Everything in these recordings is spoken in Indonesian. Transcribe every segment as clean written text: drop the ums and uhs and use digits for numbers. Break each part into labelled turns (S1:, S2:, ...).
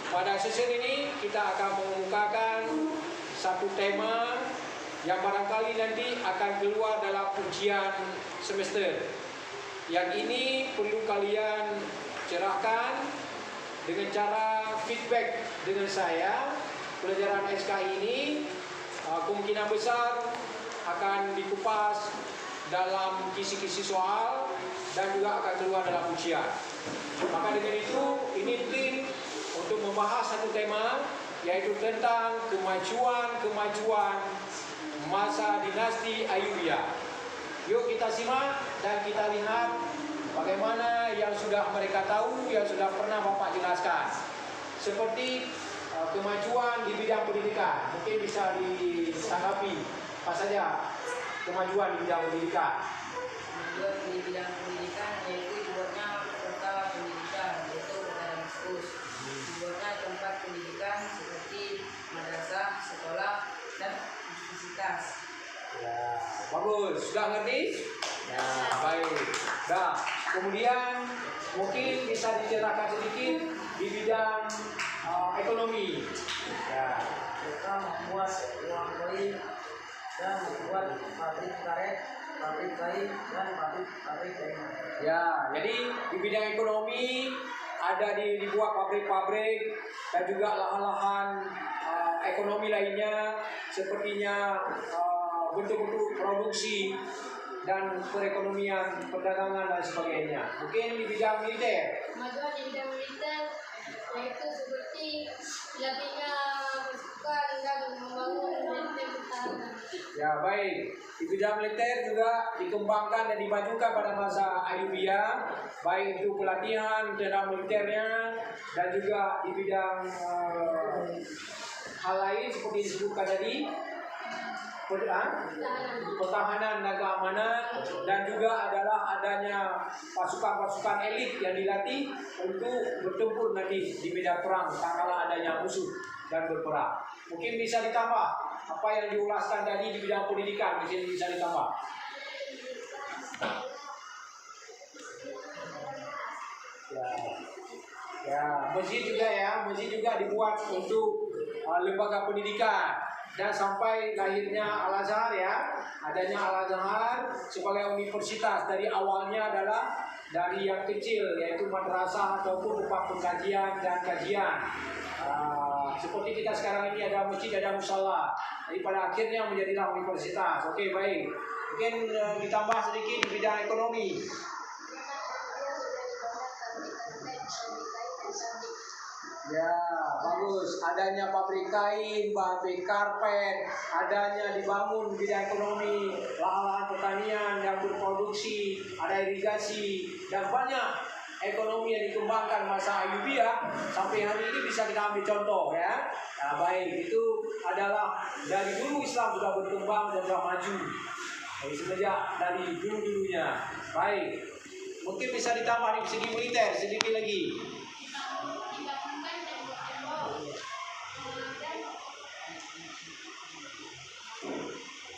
S1: Pada sesi ini kita akan mengemukakan satu tema yang barangkali nanti akan keluar dalam ujian semester. Yang ini perlu kalian cerahkan dengan cara feedback dengan saya. Pelajaran SK ini kemungkinan besar akan dikupas dalam kisi-kisi soal dan juga akan keluar dalam ujian. Maka dengan itu, ini tim untuk membahas satu tema, yaitu tentang kemajuan masa dinasti Ayyubiyah. Yuk kita simak dan kita lihat bagaimana yang sudah mereka tahu, yang sudah pernah Bapak jelaskan. Seperti kemajuan di bidang pendidikan, mungkin bisa ditanggapi apa saja kemajuan di bidang pendidikan.
S2: Kemajuan di bidang pendidikan yaitu dibuatnya kota pendidikan, yaitu kota Damaskus. Dibuatnya tempat pendidikan seperti madrasah, sekolah, dan universitas.
S1: Ya, bagus. Sudah ngerti? Ya, baik. Nah, kemudian mungkin bisa dicerahkan sedikit di bidang ekonomi. Ya,
S2: Mereka membuat uang koin dan membuat pabrik karet, pabrik kain, dan pabrik kain.
S1: ya. Jadi di bidang ekonomi ada dibuat pabrik-pabrik dan juga lahan-lahan ekonomi lainnya, sepertinya bentuk-bentuk produksi dan perekonomian, perdagangan dan sebagainya. Mungkin di bidang militer.
S3: Kemajuan di bidang militer yaitu seperti dilatihnya pasukan dan membangun benteng pertahanan.
S1: Ya, baik. Di bidang militer juga dikembangkan dan dimajukan pada masa Ayyubiyah, baik itu pelatihan dalam militernya dan juga di bidang hal lain seperti disebutkan tadi, pertahanan dan keamanan, dan juga adalah adanya pasukan-pasukan elit yang dilatih untuk bertempur nanti di medan perang tak kala adanya musuh dan berperang. Mungkin bisa ditambah apa yang diulaskan tadi di bidang pendidikan, mungkin bisa ditambah. Ya, masjid juga dibuat untuk lembaga pendidikan. Dan sampai lahirnya Al-Azhar, ya, adanya Al-Azhar sebagai universitas. Dari awalnya adalah dari yang kecil, yaitu madrasah ataupun tempat pengkajian dan kajian. Seperti kita sekarang ini ada masjid, ada musala. Jadi pada akhirnya menjadilah universitas. Oke, baik. Mungkin ditambah sedikit di bidang ekonomi. Ya, bagus. Adanya pabrik kain, pabrik karpet, adanya dibangun di bidang ekonomi, lahan-lahan pertanian yang berproduksi, ada irigasi, dan banyak ekonomi yang dikembangkan masa Ayyubiyah sampai hari ini bisa kita ambil contoh, ya. Nah, baik, itu adalah dari dulu Islam sudah berkembang dan sudah maju. Jadi semenjak dari dulu-dulunya. Baik, mungkin bisa ditambah di segi militer sedikit lagi.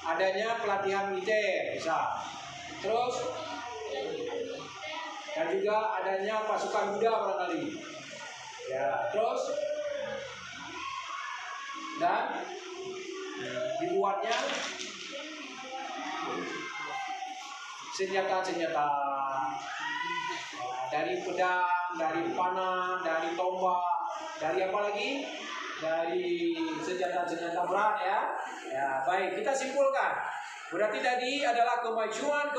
S1: Adanya pelatihan militer, bisa. Terus dan juga adanya pasukan muda barangkali. Ya, terus dan dibuatnya senjata-senjata dari pedang, dari panah, dari tombak, dari apa lagi? Dari senjata-senjata berat, ya. Ya, baik, kita simpulkan. Berarti tadi adalah kemajuan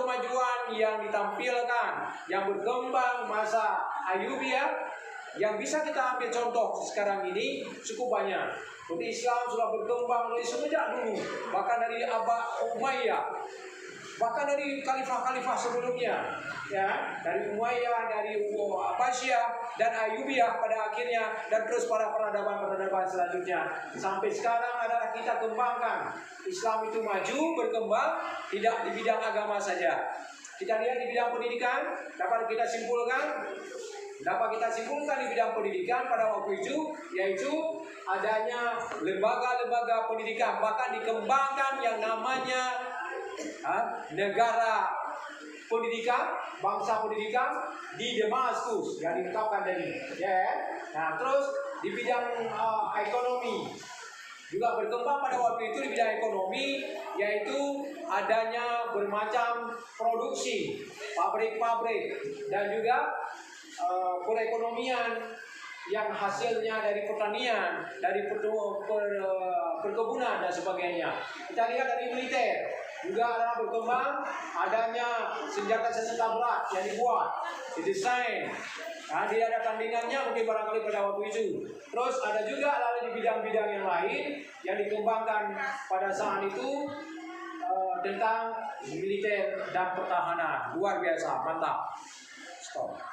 S1: yang ditampilkan, yang berkembang masa Ayyubiyah, yang bisa kita ambil contoh sekarang ini cukup banyak. Jadi Islam sudah berkembang dari semenjak dulu, bahkan dari Abad Umayyah, bahkan dari khalifah-khalifah sebelumnya, ya, dari Umayyah, dari Abbasiyah dan Ayyubiyah pada akhirnya, dan terus para peradaban-peradaban selanjutnya. Sampai sekarang adalah kita kembangkan. Islam itu maju, berkembang, tidak di bidang agama saja. Kita lihat di bidang pendidikan, dapat kita simpulkan di bidang pendidikan pada waktu itu, yaitu adanya lembaga-lembaga pendidikan, bahkan dikembangkan yang namanya negara pendidikan, bangsa pendidikan di Damaskus yang ditetapkan tadi, ya. Nah, terus di bidang ekonomi. Juga berkembang pada waktu itu di bidang ekonomi, yaitu adanya bermacam produksi, pabrik-pabrik, dan juga perekonomian yang hasilnya dari pertanian, dari perkebunan dan sebagainya. Kita lihat dari militer, juga adalah berkembang adanya senjata-senjata berat yang dibuat, didesain. Nah, dia ada tandingannya mungkin barangkali pada waktu itu. Terus ada juga lalu di bidang-bidang yang lain yang dikembangkan pada saat itu tentang militer dan pertahanan. Luar biasa, mantap. Stop.